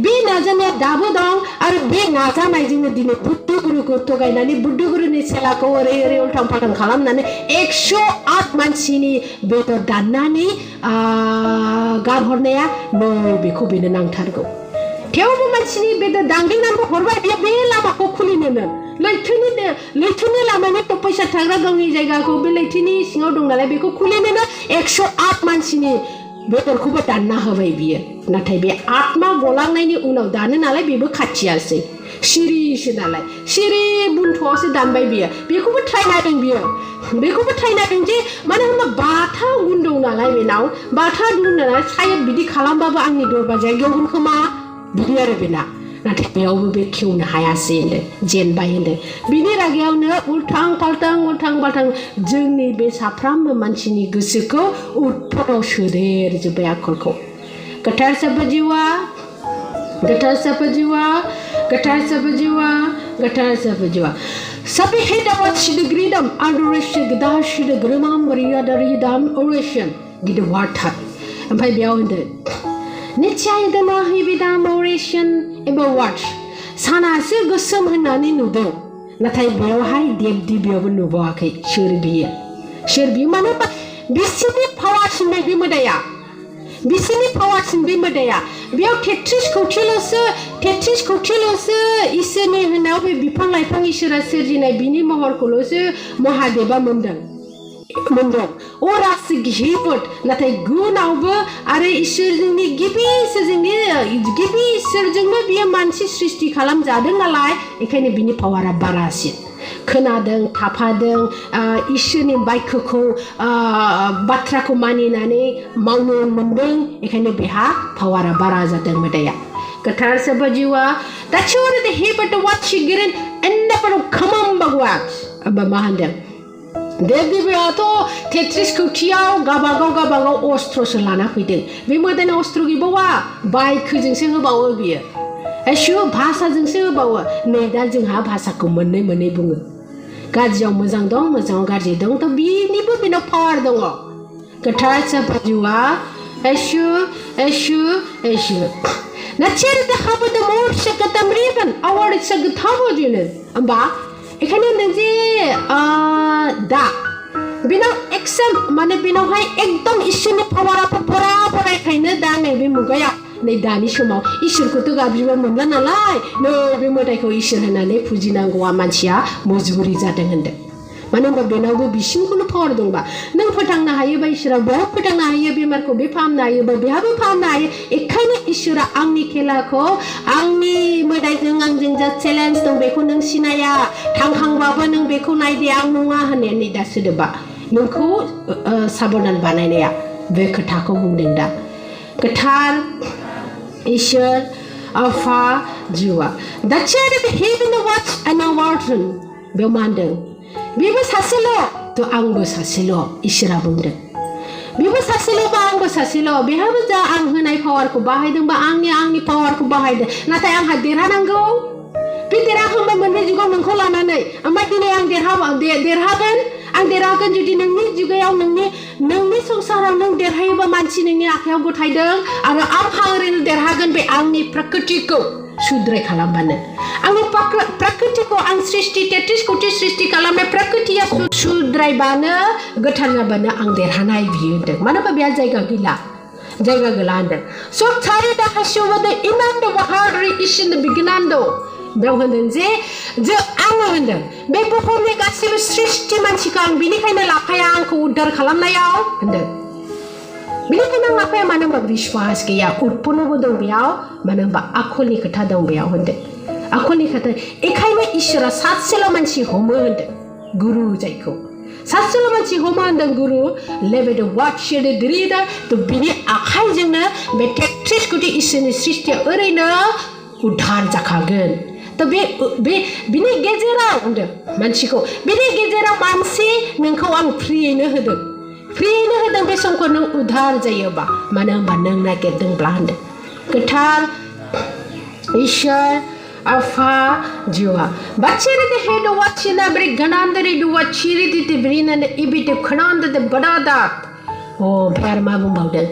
बे नाजानाया दाबो दं आरो बे नाजानायजोंनो दिनै बुद्ध गुरुखौ थगायनानै बुद्ध गुरुनि सेलाखौ ओरै उल्थां फाल्थां खालामनानै 108 मानसिनि बेदर दाननानै गारहरनाया बेखौ बेनो नांथारगौ थेवबो मानसिनि बेदर दांग्लिनानै हरबाय बियो बे लामाखौ खुलिनोनो लैथोनि लामानि फैसा थाग्रा गावनि जायगाखौ बे लैथोनि सिङाव दं नालाय बेखौ खुलिनोनो 108 मानसिनि बेदरखौबो दानना होबाय बियो नाथाय बे आत्मा गलांनायनि उनाव दानो नालाय बेबो खाथियासै सिरिसो नालाय सिरि बुन्थ'आवसो दानबाय बियो बेखौबो ट्राइनादों जे मानो होनबा बाथा गुन दं नालाय बेनाव बाथा दं नालाय सायद बिदि खालामबाबो आंनि दरबाजाया गेवगोन खोमा बिदि आरो बेना नाथाय बेयावबो बे खेवनो हायासै होनदों जेनबाय होनदों बिनि रागायावनो उल्थां फाल्थां जोंनि बे साफ्रामबो मानसिनि गोसोखौ उटफोराव सोदेरजोब्बाय आखलखौ गोथार सोरबा जिउआ सबै हेदावाद सिदग्रिदम आदरेशन गदा सिदग्रमाम रियादारिदाम ओरेशन गिदिर वार्था ओमफ्राय बेयाव होनदों निश्चय दना हिबिदाम ओरेशन एबा वार्थ सानासो गोसोम होननानै नुदों नाथाय बेयावहाय देब दिबियावबो नुबावाखै सोर बियो मानो होनबा बिसोरनि पावारसिन बे मोदाया बेयाव 33 कौटिल'सो इसोरनि होनायाव बे बिफां लाइफां इसोरा सोरजिनाय बिनि महरखौल'सो महादेबा मोनदों अरासो गिहिफोर नाथाय गुनावबो आरो इसोरनि गिबि इसोरजोंनो बियो मानसि सृष्टि खालामजादों नालाय बेखायनो बिनि पावारा बारासिन खोनादों थाफादों इसोरनि बाक्यखौ बाथ्राखौ मानिनानै मावनो मोनदों बेखायनो बेहा पावारा बारा जादों मोदाया गोथार सोरबा जिउआ दासिम हेबट वाटसिगिरिन एन्डाफोराव खोमाम बागवाट मा होनदों देब दिबियाथ' 33 कौटियाव गाबागाव अस्त्रसो लाना फैदों बे मोदायना अस्त्र गैबावा बायखोजोंसो होबावो बियो एसु भाषाजोंसो होबावो नै दा जोंहा भाषाखौ मोननै बुङो गाज्रियाव मोजां दं मोजाङाव गाज्रि दं थ' बिनिबो बेनाव पावार दङ गोथार सोरबा जिउआ एसु नाथिर देहाबो दमोरसे गतमरिबन आवारसे गथाबो दिनो होमबा एखाने होनदों जे दा बेनाव एक्सेम माने बेनावहाय एकदम इसोरनि पावारा फरायखायनो दा नैबे मुगायाव नै दानि समाव इसोरखौथ' गाबज्रिबा मोनला नालाय बे मोदायखौ इसोर होननानै फुजिनांगौआ मानसिया मजबुरि जादों होनदों मानो होनबा बेनावबो बिसिमखौनो पावार दंबा नों फोथांनो हायोबा इसोरा बहुत फोथांनो हायो बेमारखौ बे फाहामनो हायोबा बेहाबो फाहामनो हायो एखायनो इसोरा आंनि खेलाखौ आंनि मोदायजों आंजों जा चेलेन्ज दं बेखौ नों सिनाया थांखांबाबो नों बेखौ नायदे आं नङा होननानै दा सोदोबा नोंखौ साबधान बानायनाया बे खोथाखौ बुंदों दा गोथार इसोर आफा जिउआ दासिम हेबन वाच एन्ड वार्टन बेयाव मा होनदों बेबो सासेल' थ' आंबो सासेल' इसोरा बुंदों बेबो सासेल'बा आंबो सासेल' बेहाबो जा आं होनाय पावारखौ बाहायदोंबा आंनि पावारखौ बाहायदों नाथाय आंहा देरहानांगौ बे देरहाखांबा मोननै जुगाव नोंखौ लानानै ओमफ्राय दिनै आं देरहागोन जुदि नोंनि जुगायाव नोंनि संसाराव नों देरहायोबा मानसि नोंनि आखायाव गथायदों आरो आंहा ओरैनो देरहागोन बे आंनि प्रकृतिखौ सुद्राय खालामबानो आंनि प्रकृतिखौ आं 33 कौटि सृष्टि खालामनाय प्रकृतिया सुद्रायबानो गोथार जाबानो आं देरहानाय बियो होनदों मानो होनबा बेहा जायगा गैला होनदों स' सारि दाहासियावबो इनान्द बाहारि इसिन बिगिनान्द बेयाव होनदों जे आङो होनदों बे बुहुमनि गासैबो सृष्टि मानसिखौ आं बिनिखायनो लाफाया आंखौ उद्धार खालामनायाव होनदों बिनिखायनो आं लाफाया मानो होनबा बिश्वास गैया उत्पन्नबो दं बेयाव मानो होनबा आखलनि खोथा दं बेयाव होनदों आखलनि खोथा एखायनो इसोरा सासेल' मानसि हमो होनदों गुरु जायखौ सासेल' मानसि हमो होनदों गुरु लेबेद वाटसिद द्रिदा थ' बिनि आखाइजोंनो बे 33 कौटि इसोरनि सृष्टिया ओरैनो उद्धार जाखागोन थ' बिनि गेजेराव होनदों मानसिखौ बिनि गेजेराव मानसि नोंखौ आं फ्रियैनो होदों फ्रियैनो होदों बे समखौ नों उधार जायोबा मानो होनबा नों नागिरदोंब्ला होनदों गोथार इसोर Afa jiwa. Bachiri de hedo wachina bri ganandari du wachiri de brina ne ibite khananda de badadat. Oh, bhar ma bumbaudan.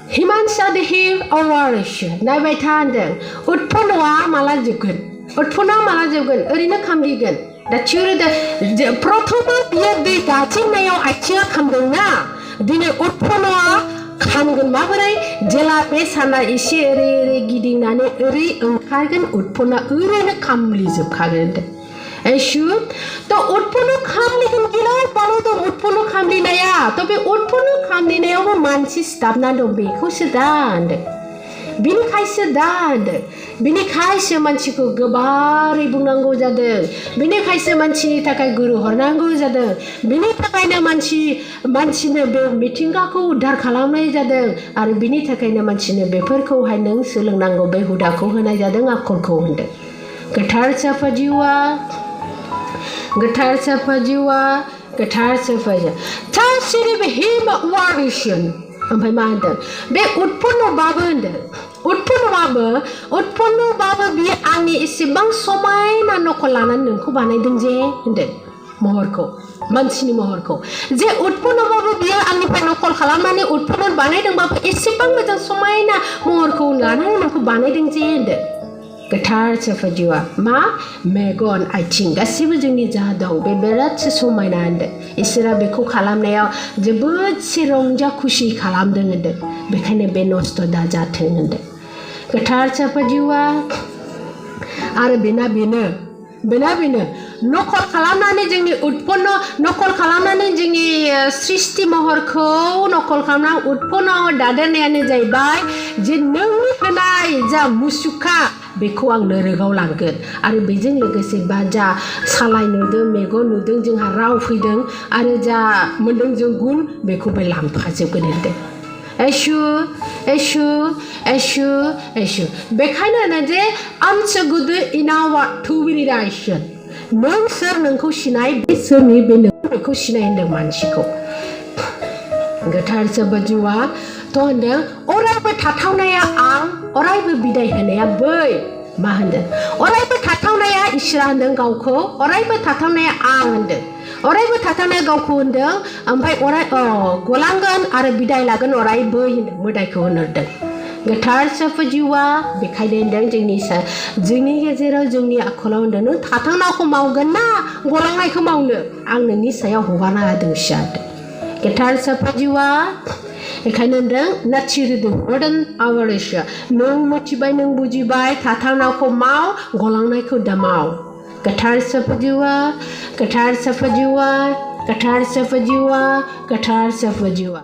Himansa de hiv awarish. Nai tandang. Utpunwa malajugun. Utpuna malajugun. Urina kambigan. Da chiri de prothoma biya de gachin nayo achia kambunga. Dine utpunwa खामगोन माबोरै जेला बे साना एसे ओरै गिदिंनानै ओरै ओंखारगोन उत्पन्ना ओरैनो खामलिजोबखागोन एसु तो उत्पन्न खामलिगोन गिलाव बालो दं उत्पन्न खामलिनाया तो बे उत्पन्न खामलिनायावबो मानसि सिथाबना दं बेखौसो दा होनदों बिनिखायसो दा होनदों बिनिखायसो मानसिखौ गोबारै बुंनांगौ जादों बिनिखायसो मानसिनि थाखाय गुरु हरनांगौ जादों बिनि थाखायनो मानसिनो बे मिथिंगाखौ उद्धार खालामनाय जादों आरो बिनि थाखायनो मानसिनो बेफोरखौहाय नों सोलोंनांगौ बे हुदाखौ होनाय जादों आखलखौ होनदों गोथार साफा जिउआ गोथार साफा जिउआ गोथार साफा जिउ थासिरि बे हिम वारिसन ओमफ्राय मा होनदों बे उत्पन्नबाबो होनदों उत्पन्नबाबो बियो आंनि एसेबां समायना नखल लानानै नोंखौ बानायदों जे होनदों महरखौ मानसिनि महरखौ जे उत्पन्नबाबो बियो आंनिफ्राय नखल खालामनानै उत्पन्न बानायदोंबाबो एसेबां मोजां समायना महरखौ लानानै नोंखौ बानायदों जे होनदों गोथार साफा जिउआ मा मेगन आथिं गासिबो जोंनि जा दं बे बिरादसो समायना होनदों इसोरा बेखौ खालामनायाव जोबोदसे रंजा खुसि खालामदों होनदों बेखायनो बे नस्थ' दाजाथों होनदों गोथार साफा जिउआ आरो बेना बेनो नखल खालामनानै जोंनि उत्पन्न नखल खालामनानै जोंनि सृष्टि महरखौ नखल खालामना उत्पन्नआव दादेरनायानो जाहैबाय जे नोंनि होनाय जा मुसुखा बेखौ आं नोरोगाव लांगोन आरो बेजों लोगोसे बा जा सालाय नुदों मेगन नुदों जोंहा राव फैदों आरो जा मोनदों जों गुन बेखौबो लांफाजोबगोन होनदों एसु बेखायनो होनो जे आमसो गुदु इनावा थुबिरिरायसन नों सोर नोंखौ सिनाय बे सोरनि बे नों बेखौ सिनाय होनदों मानसिखौ गोथार साफा जिउआ तो होनदों अरायबो थाथावनाया आं अरायबो बिदाय होनाया बै मा होनदों अरायबो थाथावनाया इसोरा होनदों गावखौ अरायबो थाथावनाया आं होनदों अरायबो थाथावनाया गावखौ होनदों ओमफ्राय गलांगोन आरो बिदाय लागोन अरायबो होनदों मोदायखौ होनहरदों गोथार साफा जिउआ बेखायनो होनदों जोंनि गेजेराव जोंनि आखलाव होनदों नों थाथावनाखौ मावगोन ना गलांनायखौ मावनो आं नोंनि सायाव हगारना होदोंसो होनदों गोथार साफा जिउआ बेखायनो होनदों नाथिरदों अर्डन आवारिसो नों मिथिबाय नों बुजिबाय थाथावनाखौ माव गलांनायखौ दामाव गोथार साफा जिउआ गोथार साफा जिउआ गोथार साफा जिउआ गोथार साफा जिउआ